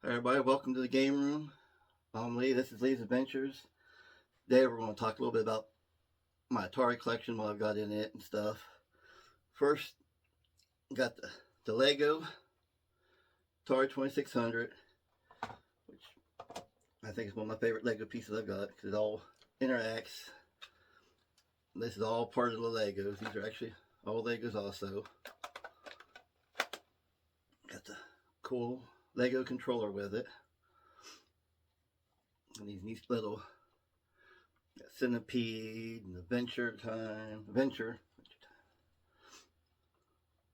Hi everybody, welcome to the game room. I'm Lee, this is Lee's Adventures. Today we're going to talk a little bit about my Atari collection, what I've got in it and stuff. First, got the Lego Atari 2600, which I think is one of my favorite Lego pieces I've got because it all interacts. This is all part of the Legos. These are actually all Legos also. Got the cool Lego controller with it. And these neat little Centipede and Adventure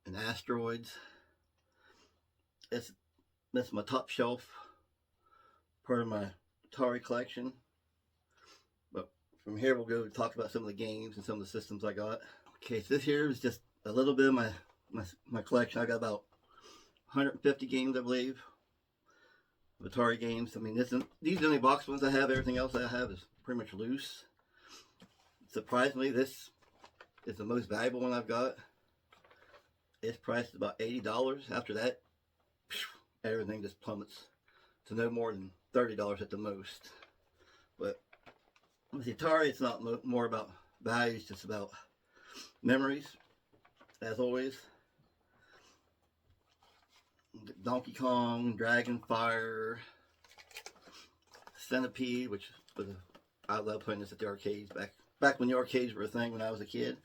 and Asteroids. That's my top shelf part of my Atari collection. But from here we'll go talk about some of the games and some of the systems I got. Okay, so this here is just a little bit of my collection. I got about 150 games, I believe, of Atari games. I mean, these are the only box ones I have. Everything else I have is pretty much loose. Surprisingly, this is the most valuable one I've got. It's priced about $80. After that, everything just plummets to no more than $30 at the most. But with the Atari, it's not more about value, it's just about memories, as always. Donkey Kong, Dragon Fire, Centipede, which was I love playing this at the arcades back when the arcades were a thing when I was a kid.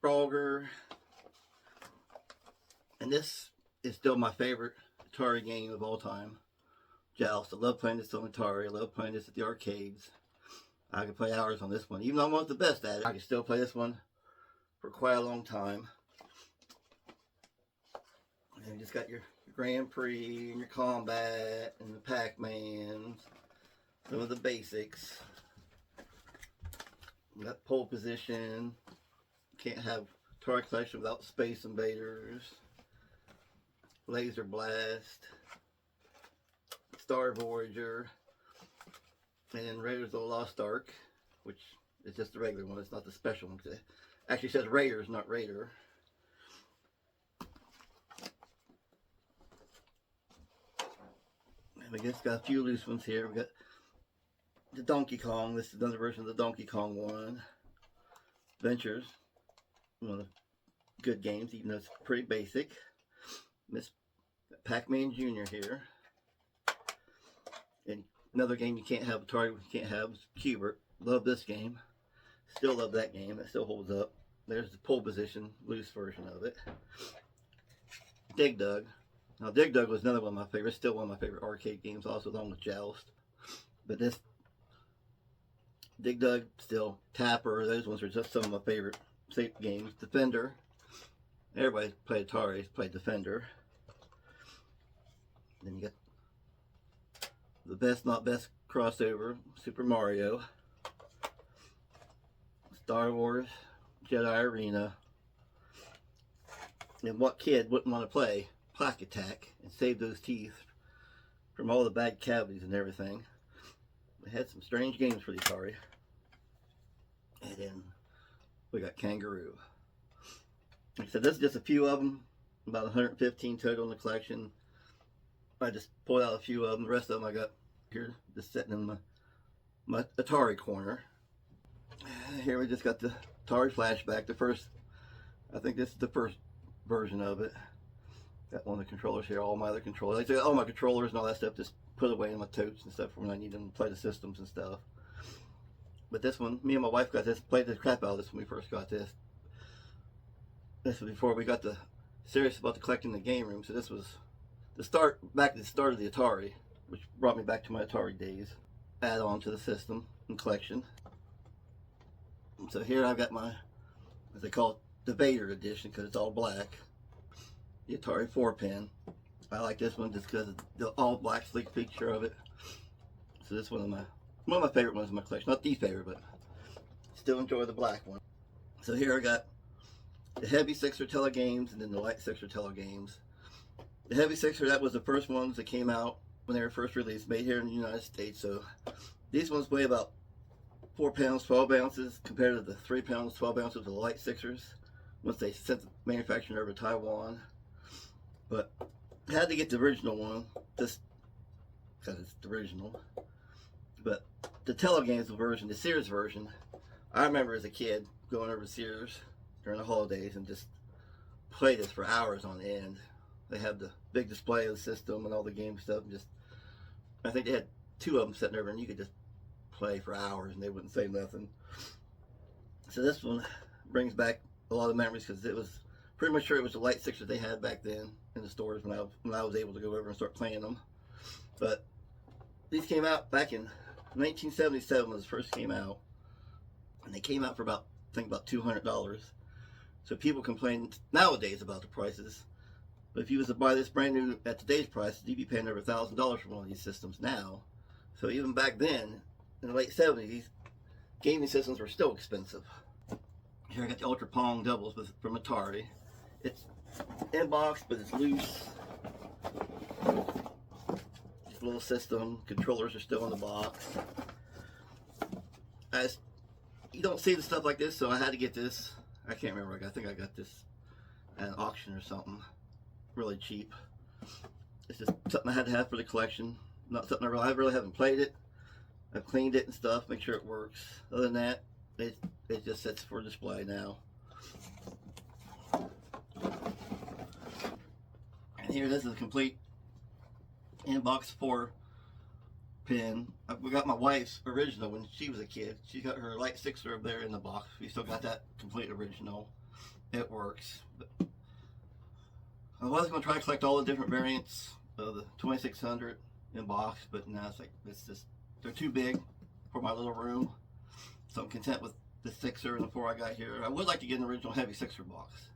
Frogger, and this is still my favorite Atari game of all time. Joust. I love playing this on Atari. I love playing this at the arcades. I could play hours on this one. Even though I'm not the best at it, I can still play this one for quite a long time. And you just got your Grand Prix and your Combat and the Pac-Mans. Some of the basics. You got pole position. Can't have Atari collection without Space Invaders. Laser Blast. Star Voyager. And Raiders of the Lost Ark, which is just the regular one. It's not the special one. It actually says Raiders, not Raider. And we just got a few loose ones here. We got the Donkey Kong. This is another version of the Donkey Kong one. Adventures. One of the good games, even though it's pretty basic. Miss Pac-Man Jr. here. And another game you can't have, Atari you can't have, is Cubert. Love this game. Still love that game. It still holds up. There's the pole position, loose version of it. Dig Dug. Now, Dig Dug was another one of my favorites. Still one of my favorite arcade games, also along with Joust. But this Dig Dug, still Tapper. Those ones are just some of my favorite games. Defender. Everybody played Atari, played Defender. Then you got the best, not best crossover, Super Mario. Star Wars, Jedi Arena. And what kid wouldn't want to play Plaque Attack and save those teeth from all the bad cavities and everything? They had some strange games for the Atari. And then we got Kangaroo. Like I said, this is just a few of them, about 115 total in the collection. I just pulled out a few of them. The rest of them I got here, just sitting in my Atari corner. Here we just got the Atari Flashback. The first, I think this is the first version of it. Got one of the controllers here, all my other controllers. Like I said, all my controllers and all that stuff just put away in my totes and stuff when I need them to play the systems and stuff. But this one, me and my wife got this, played the crap out of this when we first got this. This was before we got serious about the collecting the game room. So this was the start of the Atari, which brought me back to my Atari days. Add on to the system and collection. So here I've got my, as they call it, Debater edition, because it's all black. The Atari 4-pin. I like this one just because of the all black sleek feature of it. So this is one of my favorite ones in my collection. Not the favorite, but still enjoy the black one. So here I got the heavy Sixer Tele games and then the light Sixer Tele games. The heavy Sixer, that was the first ones that came out when they were first released, made here in the United States. So these ones weigh about 4 pounds, 12 ounces compared to the 3 pounds, 12 ounces of the light Sixers once they sent the manufacturing over to Taiwan. But had to get the original one, just because it's the original. But the Telegames version, the Sears version, I remember as a kid going over to Sears during the holidays and just play this for hours on end. They have the big display of the system and all the game stuff, and just I think they had two of them sitting over, and you could just play for hours and they wouldn't say nothing. So this one brings back a lot of memories because it was pretty much sure it was the light sixers they had back then in the stores when I was able to go over and start playing them. But these came out back in 1977 when this first came out, and they came out for about I think about $200. So people complain nowadays about the prices, but if you was to buy this brand new at today's price, you'd be paying over $1,000 for one of these systems now. So even back then, in the late 70s, gaming systems were still expensive. Here I got the Ultra Pong doubles from Atari. It's in box, but it's loose. This little system, controllers are still in the box. You don't see the stuff like this, so I had to get this. I can't remember. I think I got this at an auction or something. Really cheap. It's just something I had to have for the collection. Not something I really haven't played it. I've cleaned it and stuff, make sure it works. Other than that, it just sits for display now. And here, this is a complete inbox 4 pin. We got my wife's original when she was a kid. She got her light sixer up there in the box. We still got that complete original. It works. But I was going to try to collect all the different variants of the 2600 in box, but now it's just they're too big for my little room. So I'm content with the sixer and the 4 I got here. I would like to get an original heavy sixer box.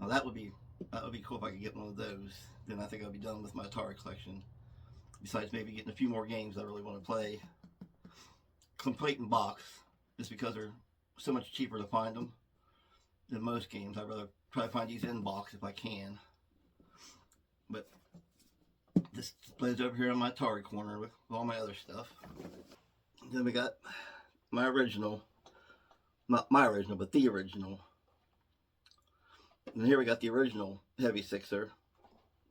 Now that would be cool if I could get one of those. Then I think I'll be done with my Atari collection. Besides maybe getting a few more games I really want to play complete in box, just because they're so much cheaper to find them than most games. I'd rather try to find these in box if I can. But this displays over here on my Atari corner with all my other stuff. Then we got my original, not my original, but the original. And here we got the original heavy sixer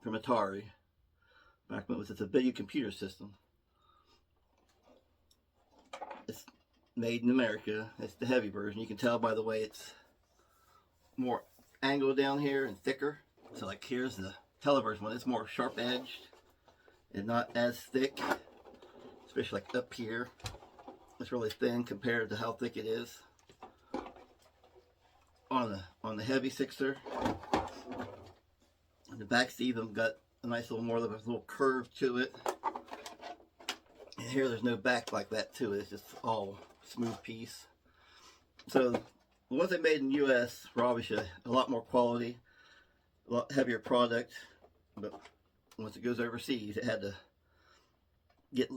from Atari. Back when it was just a video computer system. It's made in America. It's the heavy version. You can tell by the way it's more angled down here and thicker. So like here's the televersion one. It's more sharp edged and not as thick, especially like up here. It's really thin compared to how thick it is on the heavy sixer. And the back's even got a nice little more of a little curve to it. And here there's no back like that to it. It's just all smooth piece. So the ones they made in the US were obviously a lot more quality, a lot heavier product. But once it goes overseas, it had to get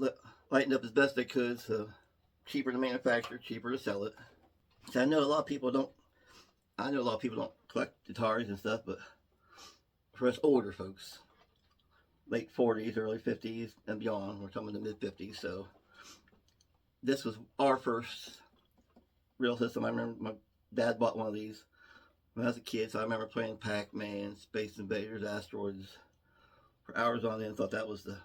lightened up as best they could. So cheaper to manufacture, cheaper to sell it. So I know a lot of people don't collect Ataris and stuff, but for us older folks, late 40s, early 50s, and beyond, we're talking in the mid 50s. So this was our first real system. I remember my dad bought one of these when I was a kid, so I remember playing Pac-Man, Space Invaders, Asteroids for hours on end. Thought that was the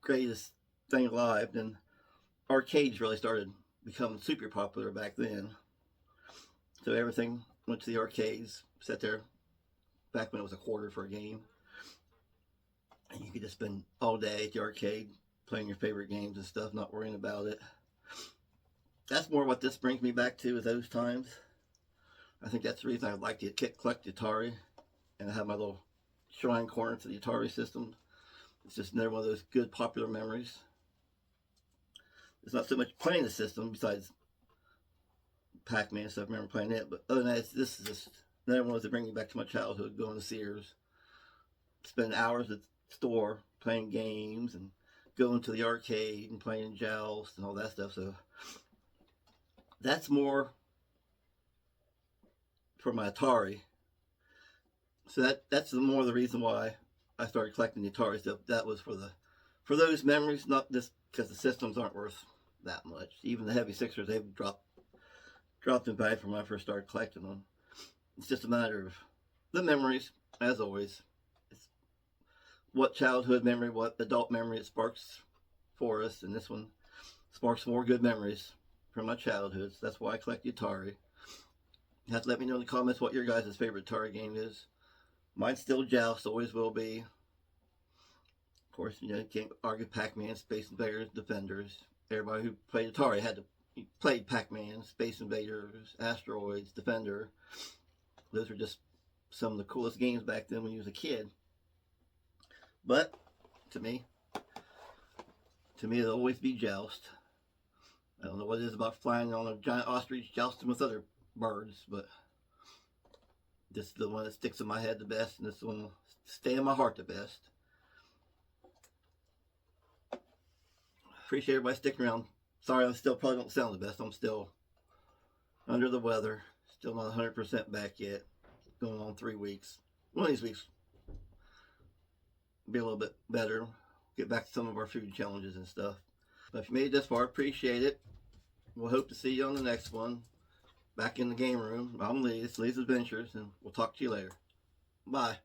greatest thing alive. Then arcades really started becoming super popular back then. So everything went to the arcades, sat there back when it was a quarter for a game. And you could just spend all day at the arcade playing your favorite games and stuff, not worrying about it. That's more what this brings me back to, is those times. I think that's the reason I like to collect the Atari, and I have my little shrine corner to the Atari system. It's just another one of those good popular memories. It's not so much playing the system, besides Pac-Man stuff, I remember playing it, but other than that, this is just another one that brings me back to my childhood, going to Sears, spending hours at the store playing games and going to the arcade and playing Joust and all that stuff. So that's more for my Atari. So that's more the reason why I started collecting the Atari stuff. That was for those memories, not just because the systems aren't worth that much. Even the heavy sixers, they've dropped in value from when I first started collecting them. It's just a matter of the memories, as always. It's what childhood memory, what adult memory it sparks for us. And this one sparks more good memories from my childhood. So that's why I collect the Atari. You have to let me know in the comments what your guys' favorite Atari game is. Mine's still Joust, always will be. Of course, you can't argue Pac-Man, Space Invaders, Defenders. Everybody who played Atari played Pac-Man, Space Invaders, Asteroids, Defender. Those are just some of the coolest games back then when you was a kid. But to me it'll always be Joust. I don't know what it is about flying on a giant ostrich jousting with other birds, but this is the one that sticks in my head the best, and this one will stay in my heart the best. Appreciate everybody sticking around. Sorry, I still probably don't sound the best. I'm still under the weather. Still not 100% back yet. Going on 3 weeks. One of these weeks be a little bit better. Get back to some of our food challenges and stuff. But if you made it this far, appreciate it. We'll hope to see you on the next one. Back in the game room. I'm Lee. It's Lee's Adventures, and we'll talk to you later. Bye.